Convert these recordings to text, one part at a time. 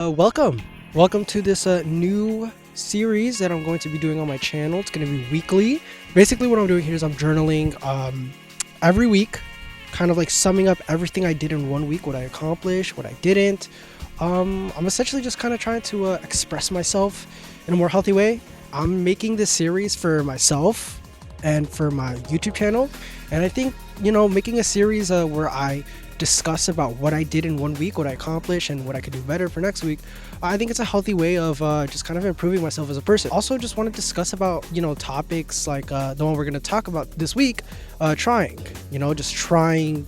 Welcome to this new series that I'm going to be doing on my channel. It's going to be weekly. Basically what I'm doing here is I'm journaling every week, kind of like summing up everything I did in one week, what I accomplished, what I didn't. I'm essentially just kind of trying to express myself in a more healthy way. I'm making this series for myself and for my YouTube channel, and I think, making a series where I discuss about what I did in one week, what I accomplished, and what I could do better for next week, I think it's a healthy way of just kind of improving myself as a person. Also, just want to discuss about topics like the one we're going to talk about this week, trying, just trying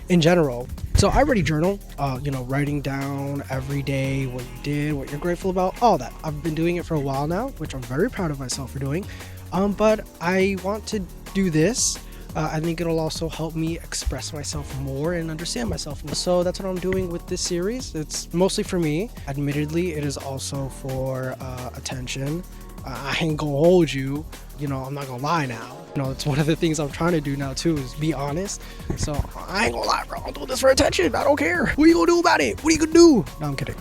in general. So I already journal, writing down every day what you did, what you're grateful about, all that. I've been doing it for a while now, which I'm very proud of myself for doing. But I want to do this. I think it'll also help me express myself more and understand myself more. So that's what I'm doing with this series. It's mostly for me. Admittedly, it is also for attention. I ain't gonna hold you. I'm not gonna lie now. It's one of the things I'm trying to do now too, is be honest. So I ain't gonna lie, bro. I'm doing this for attention. I don't care. What are you gonna do about it? What are you gonna do? No, I'm kidding.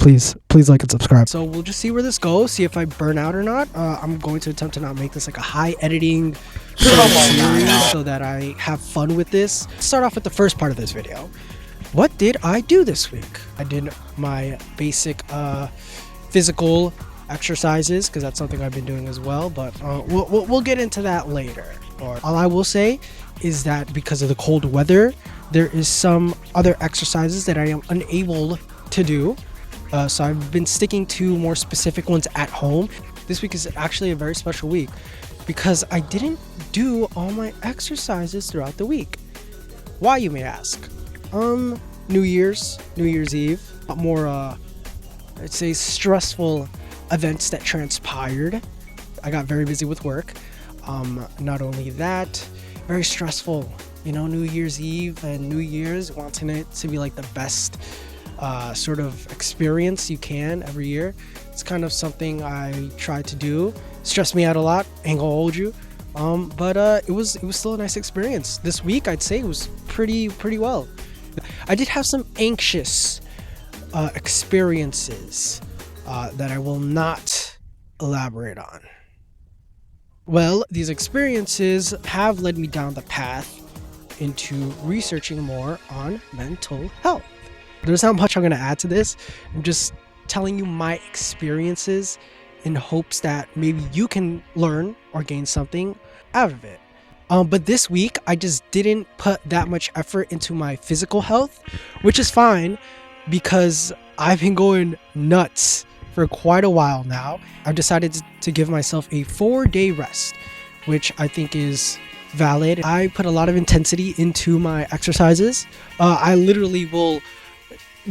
Please like and subscribe. So we'll just see where this goes, see if I burn out or not. I'm going to attempt to not make this like a high editing series so that I have fun with this. Let's start off with the first part of this video. What did I do this week? I did my basic physical exercises, because that's something I've been doing as well, but we'll get into that later. All I will say is that because of the cold weather, there is some other exercises that I am unable to do. So I've been sticking to more specific ones at home. This week is actually a very special week because I didn't do all my exercises throughout the week. Why, you may ask? New Year's Eve, more I'd say stressful events that transpired. I got very busy with work. Not only that, very stressful. New Year's Eve and New Year's, wanting it to be like the best sort of experience you can every year. It's kind of something I try to do. Stressed me out a lot, ain't gonna hold you. But it was still a nice experience. This week I'd say it was pretty well. I did have some anxious experiences that I will not elaborate on. Well, these experiences have led me down the path into researching more on mental health. There's not much I'm going to add to this. I'm just telling you my experiences in hopes that maybe you can learn or gain something out of it. But this week, I just didn't put that much effort into my physical health, which is fine because I've been going nuts for quite a while now. I've decided to give myself a 4-day rest, which I think is valid. I put a lot of intensity into my exercises. I literally will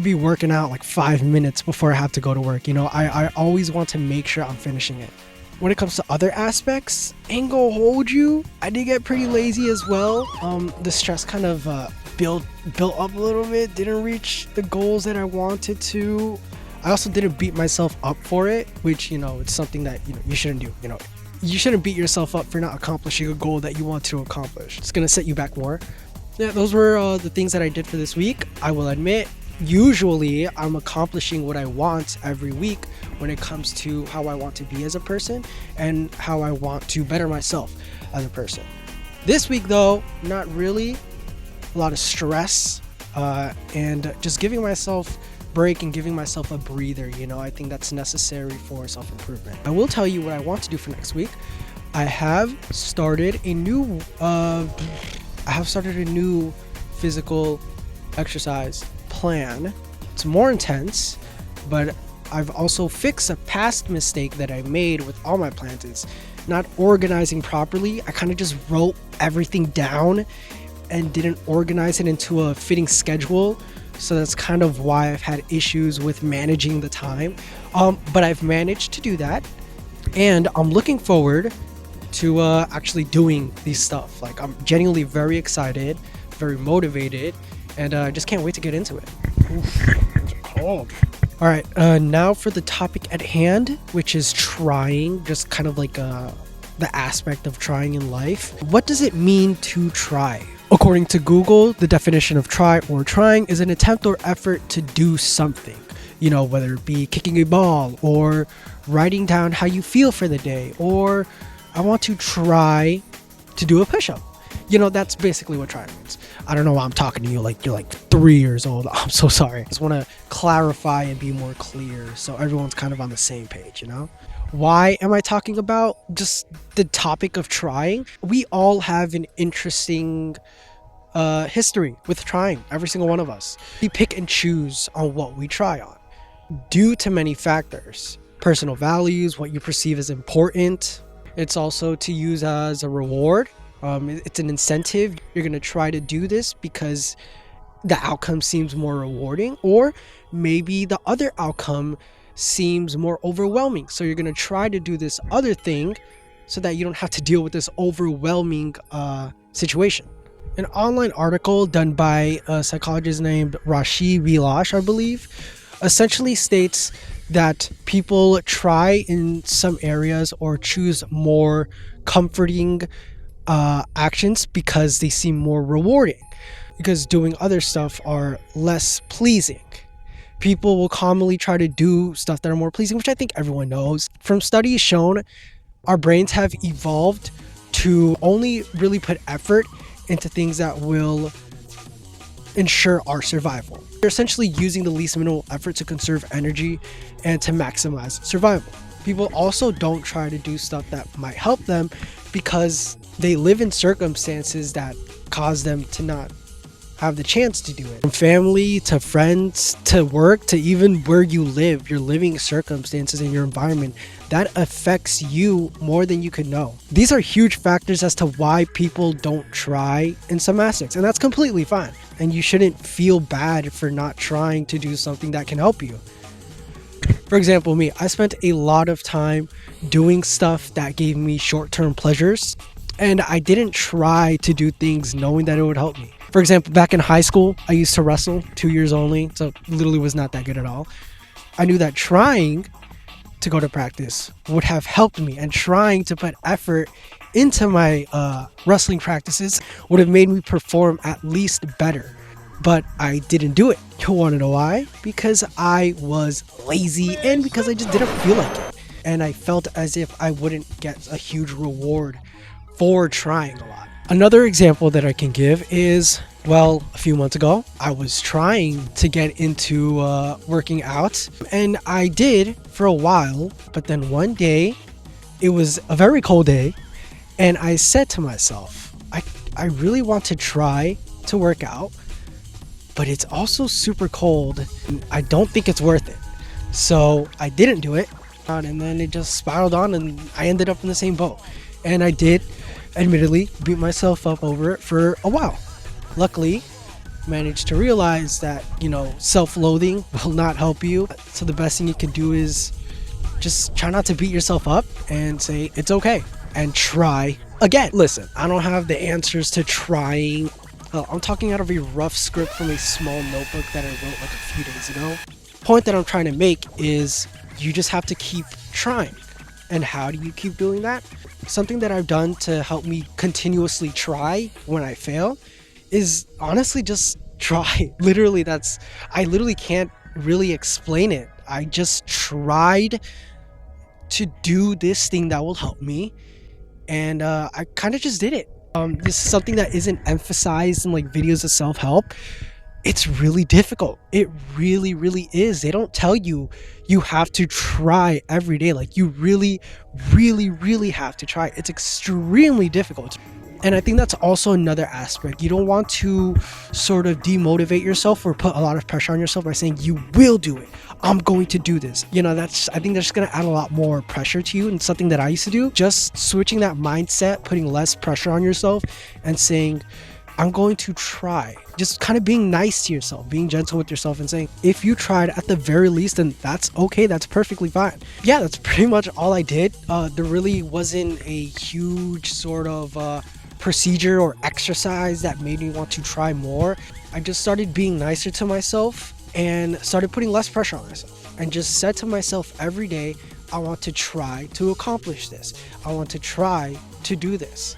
be working out like 5 minutes before I have to go to work. I always want to make sure I'm finishing it. When it comes to other aspects, ain't gonna hold you, I did get pretty lazy as well. The stress kind of built up a little bit, didn't reach the goals that I wanted to. I also didn't beat myself up for it, which it's something that you shouldn't do. You shouldn't beat yourself up for not accomplishing a goal that you want to accomplish. It's gonna set you back more. Yeah, those were the things that I did for this week. I will admit, usually I'm accomplishing what I want every week when it comes to how I want to be as a person and how I want to better myself as a person. This week though, not really. A lot of stress and just giving myself break and giving myself a breather. I think that's necessary for self-improvement. I will tell you what I want to do for next week. I have started a new physical exercise plan. It's more intense, but I've also fixed a past mistake that I made with all my plans, is not organizing properly. I kind of just wrote everything down and didn't organize it into a fitting schedule. So that's kind of why I've had issues with managing the time. But I've managed to do that, and I'm looking forward to actually doing these stuff. Like, I'm genuinely very excited, very motivated, and I just can't wait to get into it. Oof, cold. All right, now for the topic at hand, which is trying, just kind of like the aspect of trying in life. What does it mean to try? According to Google, the definition of try or trying is an attempt or effort to do something. whether it be kicking a ball or writing down how you feel for the day, or I want to try to do a push-up. That's basically what try means. I don't know why I'm talking to you like you're like 3 years old. I'm so sorry. I just want to clarify and be more clear so everyone's kind of on the same page. Why am I talking about just the topic of trying? We all have an interesting history with trying, every single one of us. We pick and choose on what we try on due to many factors: personal values, what you perceive as important. It's also to use as a reward. It's an incentive. You're going to try to do this because the outcome seems more rewarding, or maybe the other outcome seems more overwhelming. So you're going to try to do this other thing so that you don't have to deal with this overwhelming situation. An online article done by a psychologist named K.W.E, I believe, essentially states that people try in some areas or choose more comforting actions because they seem more rewarding, because doing other stuff are less pleasing. People will commonly try to do stuff that are more pleasing, which I think everyone knows. From studies shown, our brains have evolved to only really put effort into things that will ensure our survival. They're essentially using the least minimal effort to conserve energy and to maximize survival. People also don't try to do stuff that might help them because they live in circumstances that cause them to not have the chance to do it. From family to friends to work to even where you live, your living circumstances and your environment, that affects you more than you could know. These are huge factors as to why people don't try in some aspects, and that's completely fine. And you shouldn't feel bad for not trying to do something that can help you. For example, me, I spent a lot of time doing stuff that gave me short-term pleasures, and I didn't try to do things knowing that it would help me. For example, back in high school, I used to wrestle 2 years only, so literally was not that good at all. I knew that trying to go to practice would have helped me, and trying to put effort into my wrestling practices would have made me perform at least better. But I didn't do it. You want to know why? Because I was lazy and because I just didn't feel like it. And I felt as if I wouldn't get a huge reward for trying a lot. Another example that I can give is, a few months ago, I was trying to get into working out, and I did for a while, but then one day, it was a very cold day, and I said to myself, I really want to try to work out, but it's also super cold, and I don't think it's worth it. So I didn't do it, and then it just spiraled on, and I ended up in the same boat. And I did, admittedly, beat myself up over it for a while. Luckily, managed to realize that, self-loathing will not help you. So the best thing you can do is just try not to beat yourself up and say it's okay and try again. Listen, I don't have the answers to trying. I'm talking out of a rough script from a small notebook that I wrote like a few days ago. Point that I'm trying to make is you just have to keep trying. And how do you keep doing that? Something that I've done to help me continuously try when I fail is honestly just try. I literally can't really explain it. I just tried to do this thing that will help me, and I kind of just did it. This is something that isn't emphasized in like videos of self-help. It's really difficult. It really, really is. They don't tell you have to try every day. Like, you really, really, really have to try. It's extremely difficult. And I think that's also another aspect. You don't want to sort of demotivate yourself or put a lot of pressure on yourself by saying you will do it. I'm going to do this. I think that's going to add a lot more pressure to you, and something that I used to do. Just switching that mindset, putting less pressure on yourself and saying, I'm going to try. Just kind of being nice to yourself, being gentle with yourself and saying, if you tried at the very least, then that's okay. That's perfectly fine. Yeah, that's pretty much all I did. There really wasn't a huge sort of procedure or exercise that made me want to try more. I just started being nicer to myself and started putting less pressure on myself, and just said to myself every day, I want to try to accomplish this. I want to try to do this.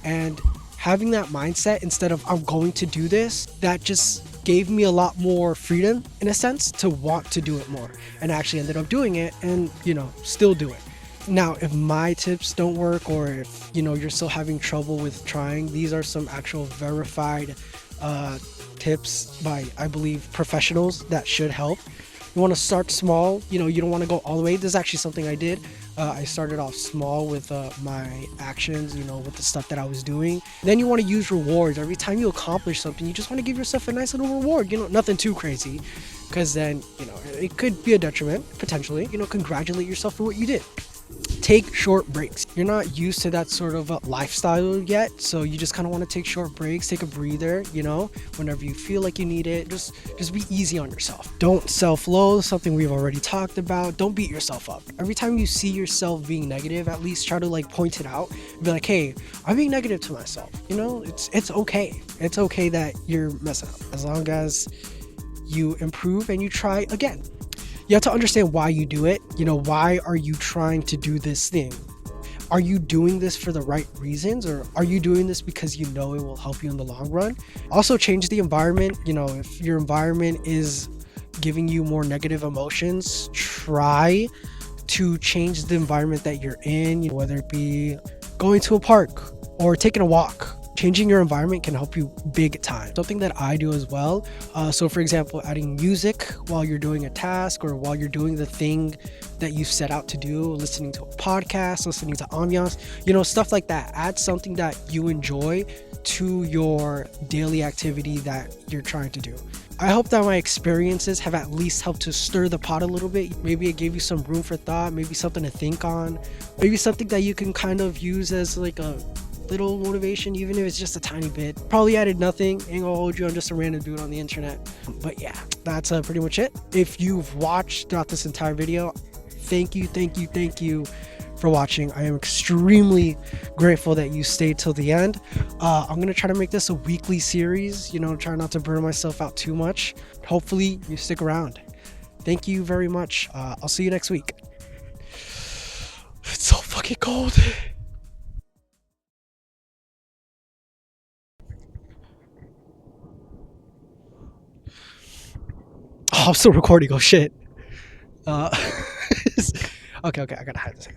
And having that mindset instead of I'm going to do this, that just gave me a lot more freedom in a sense to want to do it more, and I actually ended up doing it and still do it. Now if my tips don't work, or if you're still having trouble with trying, these are some actual verified tips by, I believe, professionals that should help. You want to start small. You don't want to go all the way. This is actually something I did. I started off small with my actions, with the stuff that I was doing. Then you want to use rewards. Every time you accomplish something, you just want to give yourself a nice little reward. Nothing too crazy, because then it could be a detriment potentially. Congratulate yourself for what you did. Take short breaks. You're not used to that sort of lifestyle yet, so you just kind of want to take short breaks, take a breather, whenever you feel like you need it. Just be easy on yourself. Don't self-loathe, something we've already talked about. Don't beat yourself up. Every time you see yourself being negative, at least try to point it out. Be like, hey, I'm being negative to myself. It's okay. It's okay that you're messing up, as long as you improve and you try again. You have to understand why you do it. Why are you trying to do this thing? Are you doing this for the right reasons, or are you doing this because it will help you in the long run? Also, change the environment. If your environment is giving you more negative emotions, try to change the environment that you're in, whether it be going to a park or taking a walk. Changing your environment can help you big time. Something that I do as well. So for example, adding music while you're doing a task or while you're doing the thing that you set out to do, listening to a podcast, listening to ambiance, stuff like that. Add something that you enjoy to your daily activity that you're trying to do. I hope that my experiences have at least helped to stir the pot a little bit. Maybe it gave you some room for thought, maybe something to think on, maybe something that you can kind of use as like a little motivation, even if it's just a tiny bit. Probably added nothing. Ain't gonna hold you. I'm just a random dude on the internet. But yeah, that's pretty much it. If you've watched throughout this entire video, thank you for watching. I am extremely grateful that you stayed till the end. I'm gonna try to make this a weekly series, try not to burn myself out too much. Hopefully you stick around. Thank you very much. I'll see you next week. It's so fucking cold. Oh, I'm still recording. Oh shit. Uh, okay, I gotta hide this.